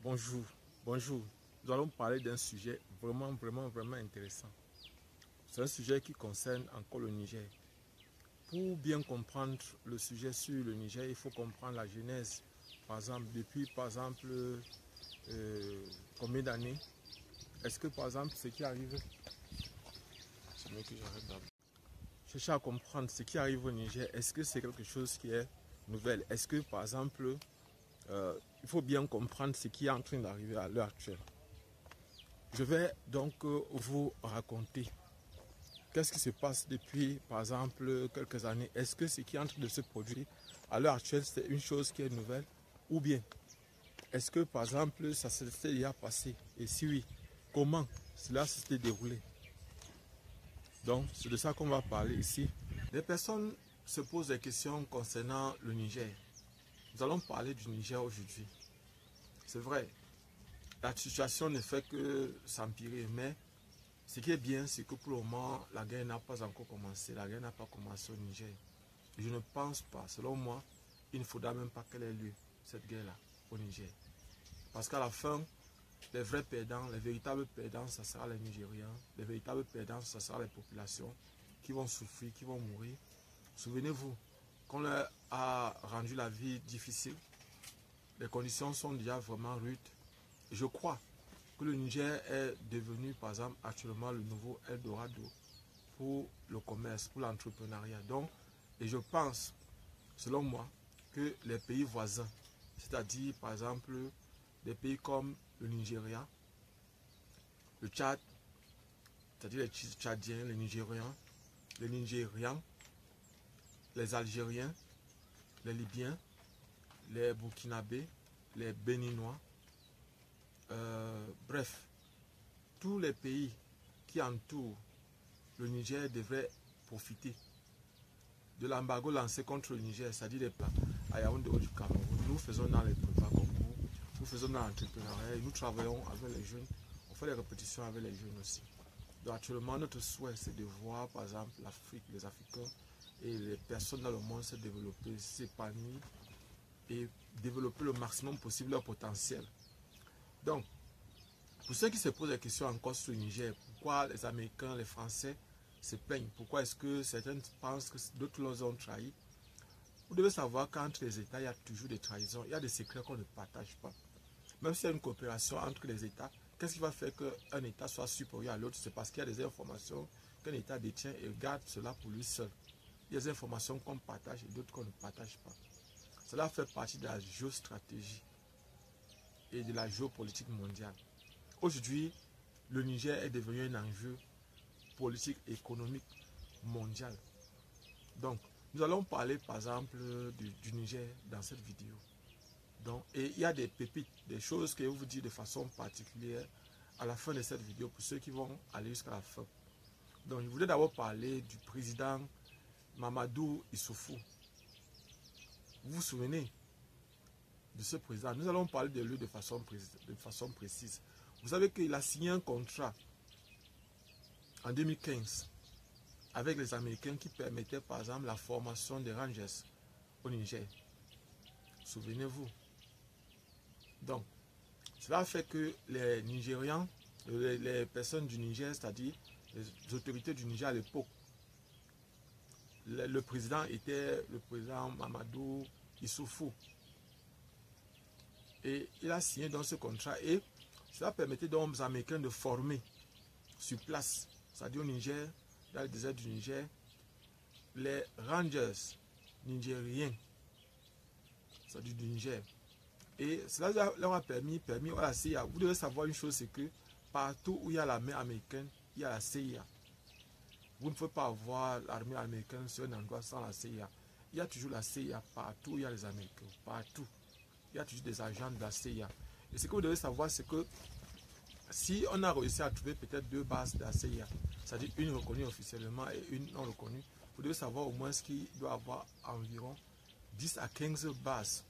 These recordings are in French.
Bonjour, bonjour. Nous allons parler d'un sujet vraiment intéressant. C'est un sujet qui concerne encore le Niger. Pour bien comprendre le sujet sur le Niger, il faut comprendre la genèse. Par exemple, depuis combien d'années? Est-ce que par exemple ce qui arrive, c'est mieux que j'arrête d'abord. Chercher à comprendre ce qui arrive au Niger, est-ce que c'est quelque chose qui est nouvelle? Est-ce que par exemple, il faut bien comprendre ce qui est en train d'arriver à l'heure actuelle? Je vais donc vous raconter qu'est-ce qui se passe depuis, par exemple, quelques années. Est-ce que ce qui est en train de se produire à l'heure actuelle, c'est une chose qui est nouvelle? Ou bien, est-ce que, par exemple, ça s'est déjà passé? Et si oui, comment cela s'était déroulé? Donc, c'est de ça qu'on va parler ici. Les personnes se posent des questions concernant le Niger. Nous allons parler du Niger aujourd'hui. C'est vrai, la situation ne fait que s'empirer, mais ce qui est bien, c'est que pour le moment, la guerre n'a pas encore commencé. La guerre n'a pas commencé au Niger. Et je ne pense pas, selon moi, il ne faudra même pas qu'elle ait lieu, cette guerre-là, au Niger. Parce qu'à la fin, les vrais perdants, les véritables perdants, ça sera les Nigériens. Les véritables perdants, ça sera les populations qui vont souffrir, qui vont mourir. Souvenez-vous, qu'on leur a rendu la vie difficile. Les conditions sont déjà vraiment rudes. Je crois que le Niger est devenu, par exemple, actuellement le nouveau Eldorado pour le commerce, pour l'entrepreneuriat. Donc, et je pense, selon moi, que les pays voisins, c'est-à-dire, par exemple, des pays comme le Nigeria, le Tchad, c'est-à-dire les Tchadiens, les Nigérians, les Algériens, les Libyens, les Burkinabés, les Béninois, bref, tous les pays qui entourent le Niger devraient profiter de l'embargo lancé contre le Niger, c'est-à-dire les plans à Yaoundé du Cameroun. Nous faisons dans les prépas concours, nous faisons dans l'entrepreneuriat, nous travaillons avec les jeunes, on fait des répétitions avec les jeunes aussi. Donc actuellement, notre souhait, c'est de voir, par exemple, l'Afrique, les Africains et les personnes dans le monde se développer, s'épanouir et développer le maximum possible leur potentiel. Donc, pour ceux qui se posent des questions encore sur le Niger, pourquoi les Américains, les Français se plaignent? Pourquoi est-ce que certains pensent que d'autres les ont trahis? Vous devez savoir qu'entre les États, il y a toujours des trahisons, il y a des secrets qu'on ne partage pas. Même s'il y a une coopération entre les États, qu'est-ce qui va faire qu'un État soit supérieur à l'autre? C'est parce qu'il y a des informations qu'un État détient et garde cela pour lui seul. Il y a des informations qu'on partage et d'autres qu'on ne partage pas. Cela fait partie de la géostratégie et de la géopolitique mondiale. Aujourd'hui, le Niger est devenu un enjeu politique et économique mondial. Donc, nous allons parler par exemple du Niger dans cette vidéo. Donc, et il y a des pépites, des choses que je vais vous dire de façon particulière à la fin de cette vidéo pour ceux qui vont aller jusqu'à la fin. Donc, je voulais d'abord parler du président Mamadou Issoufou. Vous vous souvenez de ce président? Nous allons parler de lui de façon précise. Vous savez qu'il a signé un contrat en 2015 avec les Américains qui permettait par exemple la formation des Rangers au Niger. Souvenez-vous. Donc, cela fait que les Nigérians, les personnes du Niger, c'est-à-dire les autorités du Niger à l'époque, le président était le président Mamadou Issoufou. Et il a signé dans ce contrat et cela permettait donc aux Américains de former sur place, c'est-à-dire au Niger, dans le désert du Niger, les Rangers nigériens, c'est-à-dire du Niger. Et cela leur a permis à la CIA. Vous devez savoir une chose, c'est que partout où il y a l'armée américaine, il y a la CIA. Vous ne pouvez pas avoir l'armée américaine sur un endroit sans la CIA. Il y a toujours la CIA partout où il y a les Américains, partout. Il y a toujours des agents de la CIA. Et ce que vous devez savoir, c'est que si on a réussi à trouver peut-être 2 bases de la CIA, c'est-à-dire une reconnue officiellement et une non reconnue, vous devez savoir au moins qu'il doit y avoir environ 10 à 15 bases.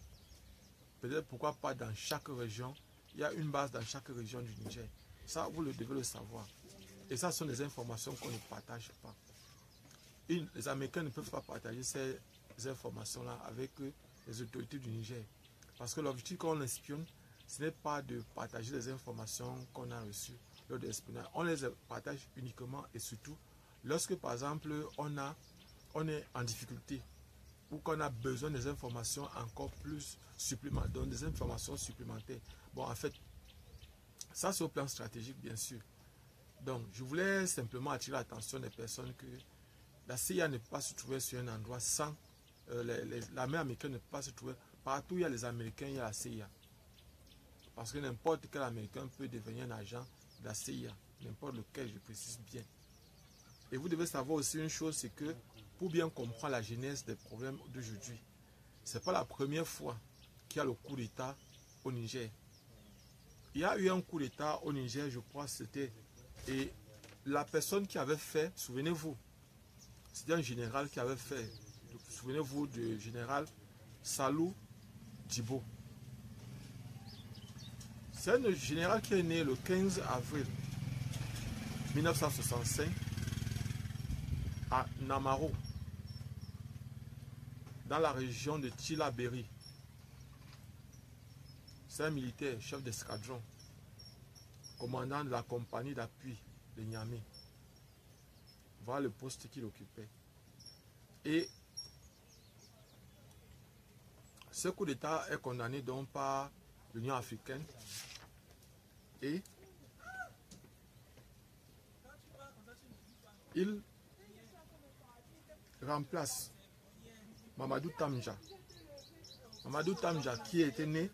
Peut-être pourquoi pas dans chaque région, il y a une base dans chaque région du Niger. Ça, vous le devez le savoir. Et ça, ce sont des informations qu'on ne partage pas. Les Américains ne peuvent pas partager ces informations-là avec les autorités du Niger. Parce que l'objectif qu'on espionne, ce n'est pas de partager les informations qu'on a reçues lors de l'espionnage. On les partage uniquement et surtout lorsque, par exemple, on est en difficulté ou qu'on a besoin des informations encore plus supplémentaires, donc des informations supplémentaires. Bon, en fait, ça c'est au plan stratégique, bien sûr. Donc, je voulais simplement attirer l'attention des personnes que la CIA ne peut pas se trouver sur un endroit sans... l'armée américaine ne peut pas se trouver... Partout où il y a les Américains, il y a la CIA. Parce que n'importe quel Américain peut devenir un agent de la CIA. N'importe lequel, je précise bien. Et vous devez savoir aussi une chose, c'est que pour bien comprendre la genèse des problèmes d'aujourd'hui, ce n'est pas la première fois qu'il y a le coup d'État au Niger. Il y a eu un coup d'État au Niger, je crois, c'était... Et la personne qui avait fait, souvenez-vous, c'était un général qui avait fait, souvenez-vous du général Salou Djibo. C'est un général qui est né le 15 avril 1965 à Namaro, dans la région de Tillabéri. C'est un militaire, chef d'escadron, commandant de la compagnie d'appui de Niamey. Voilà le poste qu'il occupait. Et ce coup d'État est condamné donc par l'Union africaine et il remplace Mamadou Tamja. Mamadou Tamja qui était né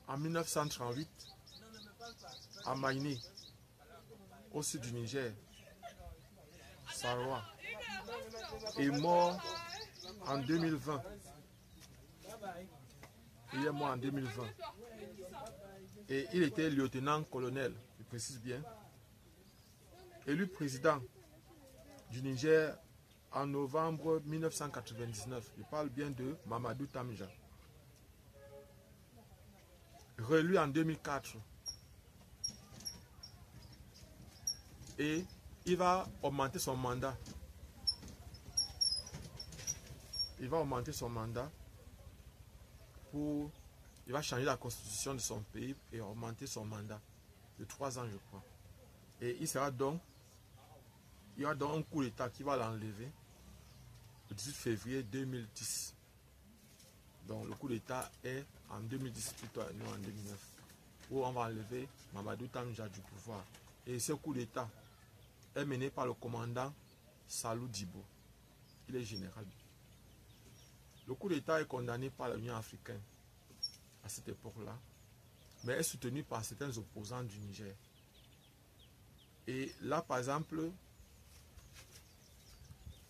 en 1938 à Maïné, au sud du Niger, Saroua, est mort en 2020. Il est mort en 2020. Et il était lieutenant-colonel, je précise bien, élu président du Niger en novembre 1999. Je parle bien de Mamadou Tamja. Réélu en 2004. Et il va augmenter son mandat. Il va augmenter son mandat pour... Il va changer la constitution de son pays et augmenter son mandat de 3 ans, je crois. Et il sera donc... Il y aura donc un coup d'État qui va l'enlever le 18 février 2010. Donc le coup d'État est en 2010 plutôt, non en 2009. Où on va enlever Mamadou Tamja du pouvoir. Et ce coup d'État est mené par le commandant Salou Djibo. Il est général. Le coup d'État est condamné par l'Union africaine à cette époque-là, mais est soutenu par certains opposants du Niger. Et là, par exemple,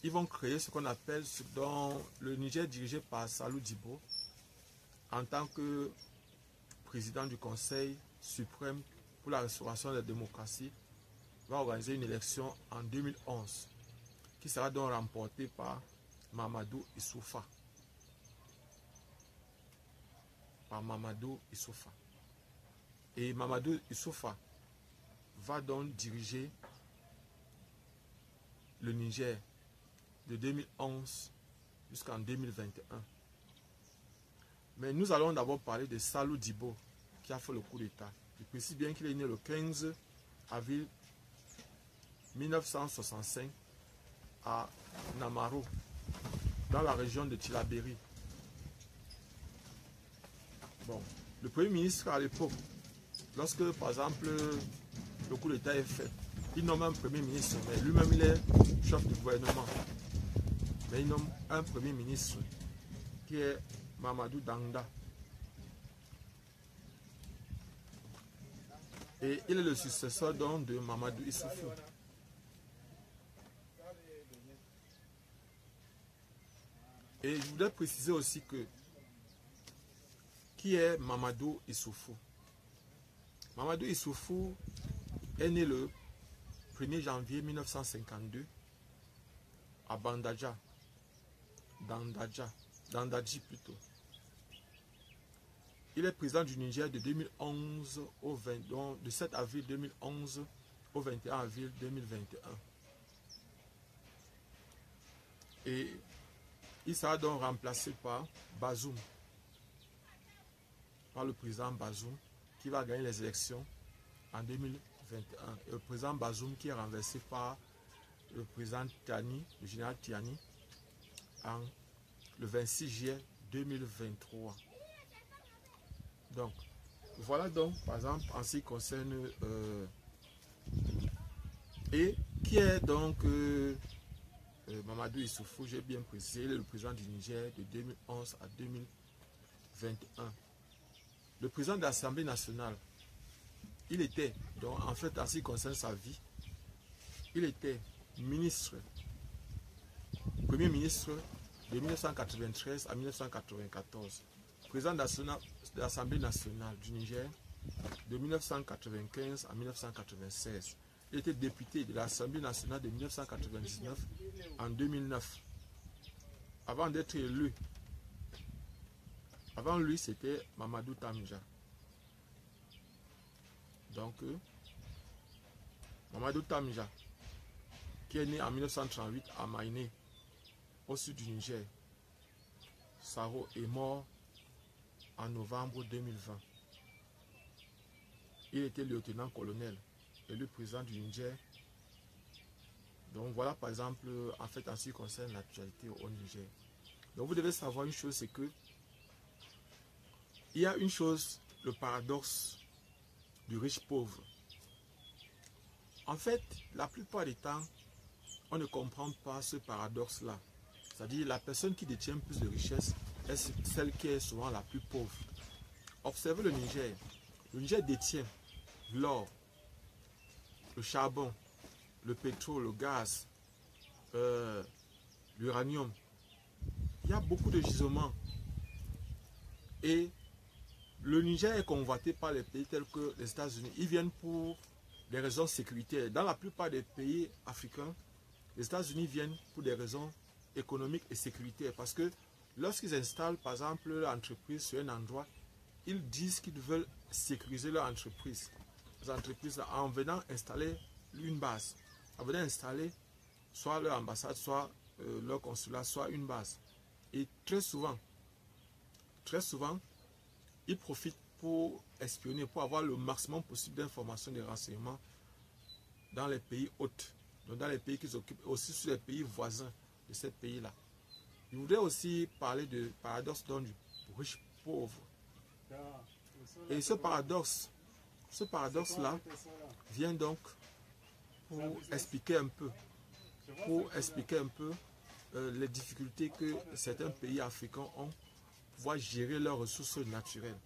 ils vont créer ce qu'on appelle, dans le Niger dirigé par Salou Djibo, en tant que président du Conseil suprême pour la restauration de la démocratie, va organiser une élection en 2011 qui sera donc remportée par Mamadou Issoufa. Et Mamadou Issoufa va donc diriger le Niger de 2011 jusqu'en 2021. Mais nous allons d'abord parler de Salou Djibo qui a fait le coup d'État. Je précise bien qu'il est né le 15 avril 1965 à Namaro, dans la région de Tillabéri. Bon, le Premier ministre à l'époque, lorsque par exemple le coup d'État est fait, il nomme un Premier ministre, mais lui-même il est chef du gouvernement. Mais il nomme un Premier ministre qui est Mamadou Danda. Et il est le successeur donc de Mamadou Issoufou. Et je voudrais préciser aussi que qui est Mamadou Issoufou? Mamadou Issoufou est né le 1er janvier 1952 à Dandadji plutôt. Il est président du Niger de 2011 au 20, donc de 7 avril 2011 au 21 avril 2021. Et il sera donc remplacé par Bazoum. par le président Bazoum, qui va gagner les élections en 2021. Et le président Bazoum qui est renversé par le président Tiani, le général Tiani, le 26 juillet 2023. Donc, voilà donc, par exemple, en ce qui concerne... et qui est donc Mamadou Issoufou, j'ai bien précisé, le président du Niger de 2011 à 2021. Le président de l'Assemblée nationale, il était, donc en fait, en ce qui concerne sa vie, il était ministre, premier ministre de 1993 à 1994, président de l'Assemblée nationale du Niger de 1995 à 1996. Il était député de l'Assemblée nationale de 1999 en 2009. Avant d'être élu, avant lui, c'était Mamadou Tamija. Donc, Mamadou Tamija, qui est né en 1938 à Maïné, au sud du Niger. Saro est mort en novembre 2020. Il était lieutenant-colonel et le président du Niger. Donc voilà par exemple, en fait, en ce qui concerne l'actualité au Niger. Donc vous devez savoir une chose, c'est que il y a une chose, le paradoxe du riche pauvre. En fait, la plupart des temps, on ne comprend pas ce paradoxe-là. C'est-à-dire la personne qui détient plus de richesse est celle qui est souvent la plus pauvre. Observez le Niger. Le Niger détient l'or, le charbon, le pétrole, le gaz, l'uranium. Il y a beaucoup de gisements. Et le Niger est convoité par les pays tels que les États-Unis. Ils viennent pour des raisons sécuritaires. Dans la plupart des pays africains, les États-Unis viennent pour des raisons économiques et sécuritaires. Parce que lorsqu'ils installent, par exemple, leur entreprise sur un endroit, ils disent qu'ils veulent sécuriser leur entreprise. Les entreprises, en venant installer une base, en venant installer soit leur ambassade, soit leur consulat, soit une base. Et très souvent, ils profitent pour espionner, pour avoir le maximum possible d'informations, de renseignements dans les pays hôtes, donc dans les pays qui s'occupent, aussi sur les pays voisins de ces pays-là. Je voudrais aussi parler du paradoxe du riche pauvre. Et ce paradoxe-là vient donc pour expliquer un peu, les difficultés que certains pays africains ont pour pouvoir gérer leurs ressources naturelles.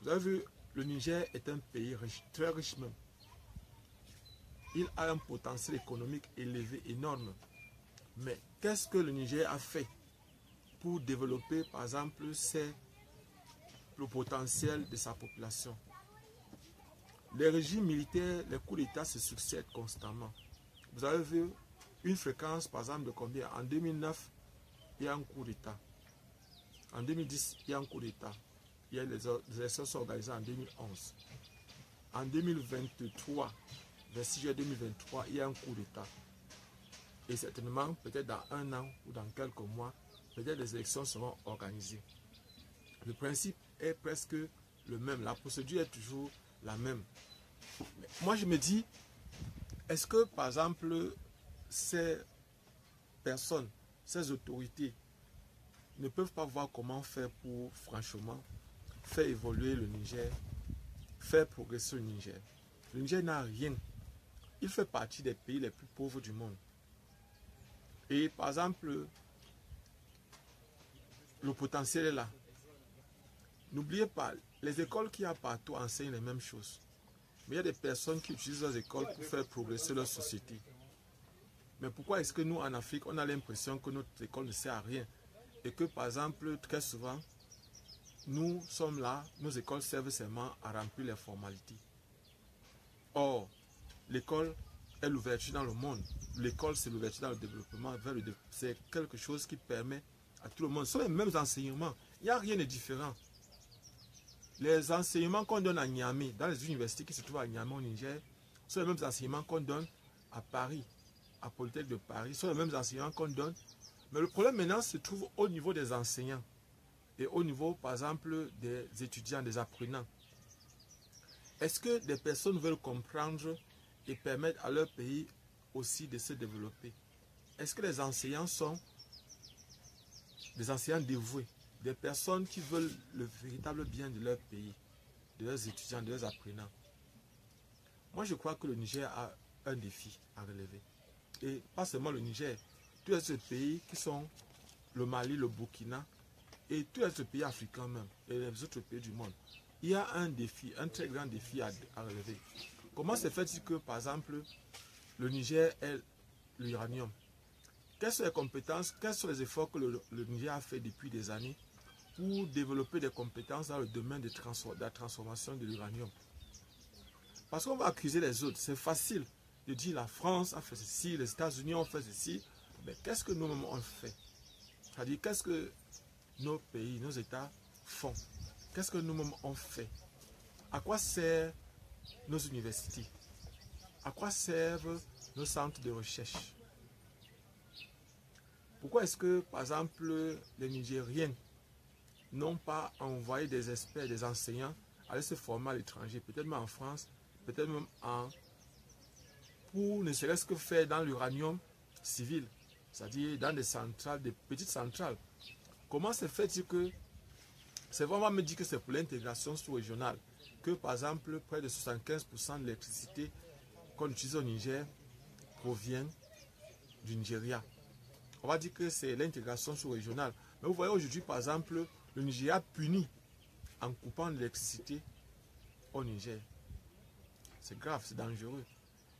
Vous avez vu, le Niger est un pays riche, très riche même. Il a un potentiel économique élevé, énorme. Mais qu'est-ce que le Niger a fait pour développer, par exemple, le potentiel de sa population? Les régimes militaires, les coups d'État se succèdent constamment. Vous avez vu une fréquence, par exemple, de combien? En 2009, il y a un coup d'État. En 2010, il y a un coup d'État. Il y a les élections sont organisées en 2011. En 2023, 26 juillet 2023, il y a un coup d'État. Et certainement, peut-être dans un an ou dans quelques mois, peut-être les élections seront organisées. Le principe est presque le même. La procédure est toujours la même. Mais moi, je me dis, est-ce que, par exemple, ces personnes, ces autorités, ne peuvent pas voir comment faire pour, franchement, faire évoluer le Niger, faire progresser le Niger? Le Niger n'a rien. Il fait partie des pays les plus pauvres du monde. Et par exemple, le potentiel est là. N'oubliez pas, les écoles qu'il y a partout enseignent les mêmes choses. Mais il y a des personnes qui utilisent les écoles pour faire progresser leur société. Mais pourquoi est-ce que nous, en Afrique, on a l'impression que notre école ne sert à rien? Et que, par exemple, très souvent, nous sommes là, nos écoles servent seulement à remplir les formalités. Or, l'école est l'ouverture dans le monde. L'école, c'est l'ouverture dans le développement. C'est quelque chose qui permet à tout le monde. Ce sont les mêmes enseignements. Il n'y a rien de différent. Les enseignements qu'on donne à Niamey, dans les universités qui se trouvent à Niamey au Niger, sont les mêmes enseignements qu'on donne à Paris, à Polytechnique de Paris, sont les mêmes enseignements qu'on donne. Mais le problème maintenant se trouve au niveau des enseignants. et au niveau, par exemple, des étudiants, des apprenants. Est-ce que des personnes veulent comprendre et permettre à leur pays aussi de se développer? Est-ce que les enseignants sont des enseignants dévoués, des personnes qui veulent le véritable bien de leur pays, de leurs étudiants, de leurs apprenants? Moi, je crois que le Niger a un défi à relever. Et pas seulement le Niger, tous ces pays qui sont le Mali, le Burkina, et tous les pays africains même, et les autres pays du monde. Il y a un défi, un très grand défi à relever. Comment se fait-il que, par exemple, le Niger ait l'uranium? Quelles sont les compétences, quels sont les efforts que le Niger a fait depuis des années pour développer des compétences dans le domaine de la transformation de l'uranium? Parce qu'on va accuser les autres. C'est facile de dire la France a fait ceci, les États-Unis ont fait ceci. Mais qu'est-ce que nous-mêmes on fait? C'est-à-dire, qu'est-ce que nos pays, nos États font? Qu'est-ce que nous-mêmes on fait? À quoi servent nos universités? À quoi servent nos centres de recherche? Pourquoi est-ce que, par exemple, les Nigériens n'ont pas envoyé des experts, des enseignants aller se former à l'étranger, peut-être même en France, peut-être même pour ne serait-ce que faire dans l'uranium civil, c'est-à-dire dans des centrales, des petites centrales? Comment se fait-il que c'est vraiment me dire que c'est pour l'intégration sous-régionale que, par exemple, près de 75% de l'électricité qu'on utilise au Niger provient du Nigeria? On va dire que c'est l'intégration sous-régionale. Mais vous voyez aujourd'hui, par exemple, le Nigeria punit en coupant l'électricité au Niger. C'est grave, c'est dangereux.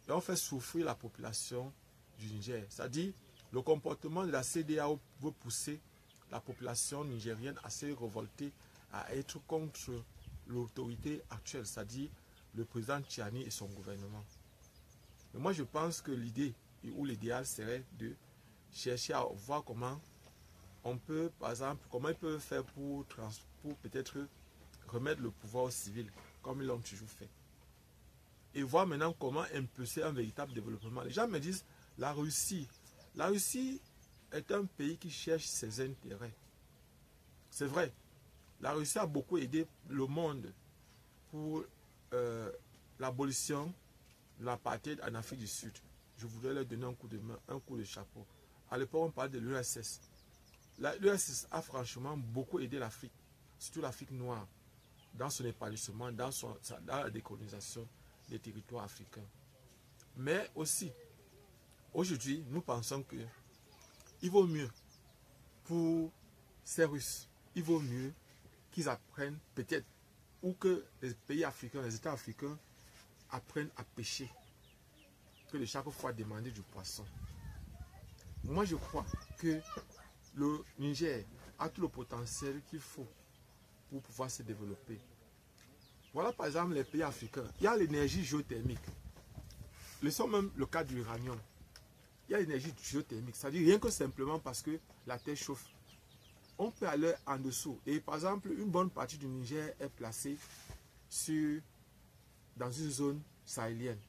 Et on fait souffrir la population du Niger. C'est-à-dire, le comportement de la CEDEAO veut pousser la population nigérienne à se révolter, à être contre l'autorité actuelle, c'est-à-dire le président Tchiani et son gouvernement. Mais moi, je pense que l'idée ou l'idéal serait de chercher à voir comment on peut, par exemple, comment ils peuvent faire pour peut-être remettre le pouvoir au civil, comme ils l'ont toujours fait. Et voir maintenant comment impulser un véritable développement. Les gens me disent, la Russie est un pays qui cherche ses intérêts. C'est vrai, la Russie a beaucoup aidé le monde pour l'abolition de l'apartheid en Afrique du Sud. Je voudrais leur donner un coup de main, un coup de chapeau. À l'époque, on parlait de l'URSS. L'URSS a franchement beaucoup aidé l'Afrique, surtout l'Afrique noire, dans son épanouissement, dans la décolonisation des territoires africains. Mais aussi, aujourd'hui, nous pensons qu'il vaut mieux pour ces Russes, il vaut mieux qu'ils apprennent peut-être, ou que les pays africains, les États africains apprennent à pêcher, que de chaque fois demander du poisson. Moi, je crois que le Niger a tout le potentiel qu'il faut pour pouvoir se développer. Voilà par exemple les pays africains. Il y a l'énergie géothermique. Laissons même le cas de l'uranium. Il y a l'énergie géothermique. C'est-à-dire rien que simplement parce que la terre chauffe. On peut aller en dessous. Et par exemple, une bonne partie du Niger est placée dans une zone sahélienne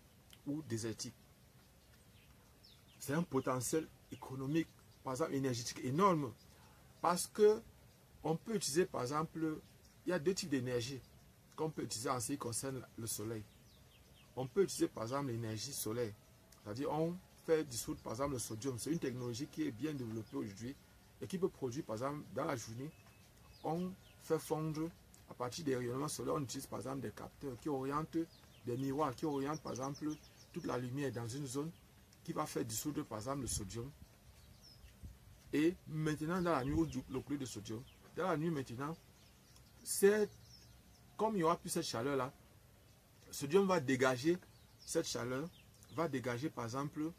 ou désertique. C'est un potentiel économique, par exemple énergétique énorme. Parce que on peut utiliser, par exemple, il y a deux types d'énergie qu'on peut utiliser en ce qui concerne le soleil. On peut utiliser, par exemple, l'énergie solaire. C'est-à-dire, on fait dissoudre, par exemple, le sodium. C'est une technologie qui est bien développée aujourd'hui et qui peut produire, par exemple, dans la journée, on fait fondre, à partir des rayonnements solaires, on utilise, par exemple, des capteurs qui orientent, des miroirs qui orientent, par exemple, toute la lumière dans une zone qui va faire dissoudre, par exemple, le sodium. Et maintenant, dans la nuit, le chlorure de sodium, dans la nuit maintenant, comme il n'y aura plus cette chaleur-là, le sodium va dégager cette chaleur, va dégager par exemple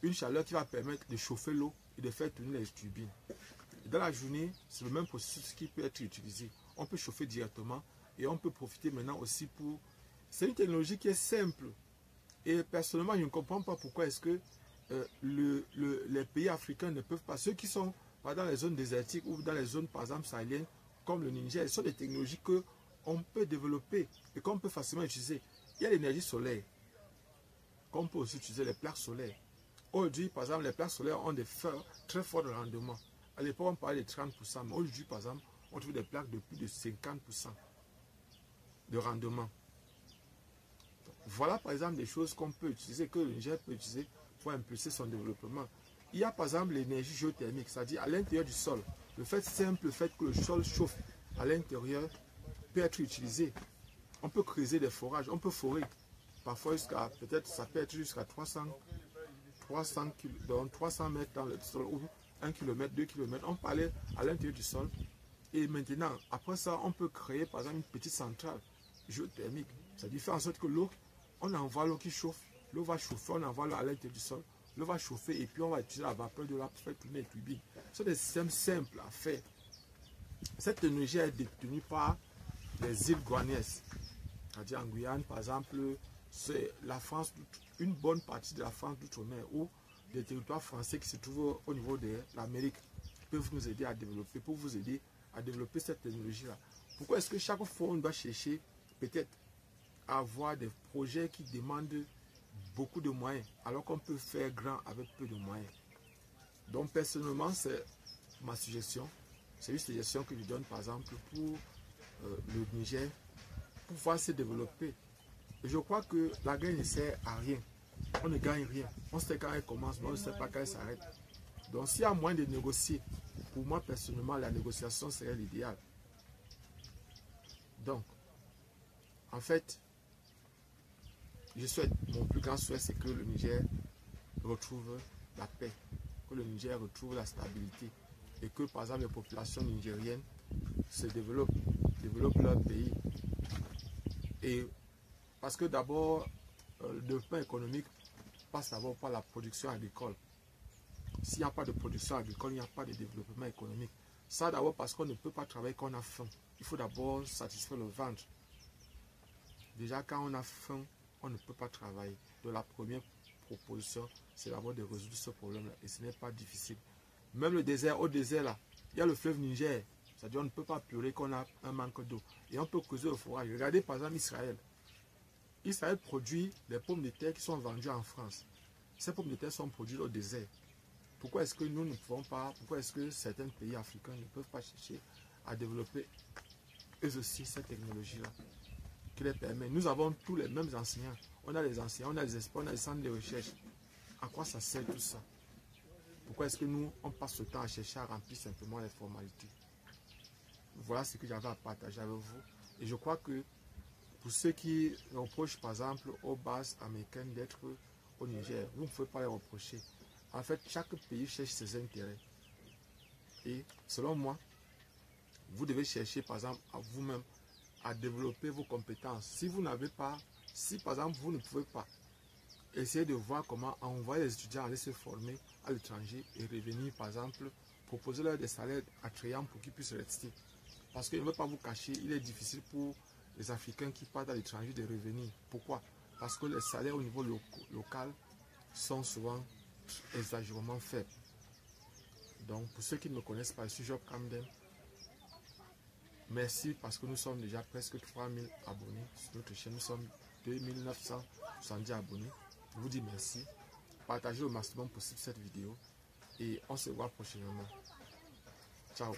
une chaleur qui va permettre de chauffer l'eau et de faire tourner les turbines. Dans la journée, c'est le même processus qui peut être utilisé. On peut chauffer directement et on peut profiter maintenant aussi pour... C'est une technologie qui est simple. Et personnellement, je ne comprends pas pourquoi est-ce que les pays africains ne peuvent pas, ceux qui sont dans les zones désertiques ou dans les zones par exemple sahéliennes comme le Niger, ce sont des technologies qu'on peut développer et qu'on peut facilement utiliser. Il y a l'énergie solaire, qu'on peut aussi utiliser les plaques solaires. Aujourd'hui, par exemple, les plaques solaires ont des très forts rendements. À l'époque, on parlait de 30%, mais aujourd'hui, par exemple, on trouve des plaques de plus de 50% de rendement. Donc, voilà par exemple des choses qu'on peut utiliser, que le Niger peut utiliser pour impulser son développement. Il y a par exemple l'énergie géothermique, c'est-à-dire à l'intérieur du sol. Le fait simple, le fait que le sol chauffe à l'intérieur peut être utilisé. On peut creuser des forages, on peut forer. Parfois jusqu'à, peut-être ça peut être jusqu'à 300 mètres dans le sol, ou 1 km, 2 km. On peut aller à l'intérieur du sol. Et maintenant, après ça, on peut créer par exemple une petite centrale géothermique. C'est-à-dire faire en sorte que l'eau, on envoie l'eau qui chauffe, l'eau va chauffer, on envoie l'eau à l'intérieur du sol, l'eau va chauffer et puis on va utiliser la vapeur de l'eau pour faire tourner les turbines. Ce sont des systèmes simples à faire. Cette technologie est détenue par les îles Guanaises. C'est-à-dire en Guyane, par exemple, c'est la France, une bonne partie de la France d'outre-mer ou des territoires français qui se trouvent au niveau de l'Amérique peuvent nous aider à développer, pour vous aider à développer cette technologie-là. Pourquoi est-ce que chaque fois on doit chercher peut-être à avoir des projets qui demandent beaucoup de moyens, alors qu'on peut faire grand avec peu de moyens? Donc personnellement, c'est ma suggestion. C'est une suggestion que je donne par exemple pour le Niger, pour pouvoir se développer. Et je crois que la guerre ne sert à rien. On ne gagne rien. On sait quand elle commence, mais on ne sait pas quand elle s'arrête. Donc s'il y a moyen de négocier, pour moi personnellement, la négociation serait l'idéal. Donc, en fait, je souhaite, mon plus grand souhait, c'est que le Niger retrouve la paix, que le Niger retrouve la stabilité et que, par exemple, les populations nigériennes se développent leur pays. Et parce que d'abord, le développement économique passe d'abord par la production agricole. S'il n'y a pas de production agricole, il n'y a pas de développement économique. Ça d'abord parce qu'on ne peut pas travailler quand on a faim. Il faut d'abord satisfaire le ventre. Déjà, quand on a faim, on ne peut pas travailler. Donc la première proposition, c'est d'abord de résoudre ce problème-là. Et ce n'est pas difficile. Même le désert, au désert là, il y a le fleuve Niger. C'est-à-dire on ne peut pas pleurer qu'on a un manque d'eau. Et on peut creuser le forage. Regardez par exemple Israël. Israël produit des pommes de terre qui sont vendues en France. Ces pommes de terre sont produites au désert. Pourquoi est-ce que nous ne pouvons pas, pourquoi est-ce que certains pays africains ne peuvent pas chercher à développer eux aussi cette technologie-là qui les permet? Nous avons tous les mêmes enseignants. On a les enseignants, on a les experts, on a les centres de recherche. À quoi ça sert tout ça? Pourquoi est-ce que nous, on passe le temps à chercher à remplir simplement les formalités? Voilà ce que j'avais à partager avec vous. Et je crois que pour ceux qui reprochent par exemple aux bases américaines d'être au Niger, vous ne pouvez pas les reprocher. En fait, chaque pays cherche ses intérêts. Et selon moi, vous devez chercher par exemple à vous-même à développer vos compétences. Si vous n'avez pas, si par exemple vous ne pouvez pas, essayez de voir comment envoyer les étudiants aller se former à l'étranger et revenir par exemple, proposer leur des salaires attrayants pour qu'ils puissent rester. Parce que je ne veux pas vous cacher, il est difficile pour les Africains qui partent à l'étranger de revenir. Pourquoi? Parce que les salaires au niveau local sont souvent exagérément faibles. Donc pour ceux qui ne me connaissent pas, je suis Job Camden. Merci parce que nous sommes déjà presque 3000 abonnés sur notre chaîne. Nous sommes 2970 abonnés. Je vous dis merci. Partagez au maximum possible cette vidéo et on se voit prochainement. Ciao.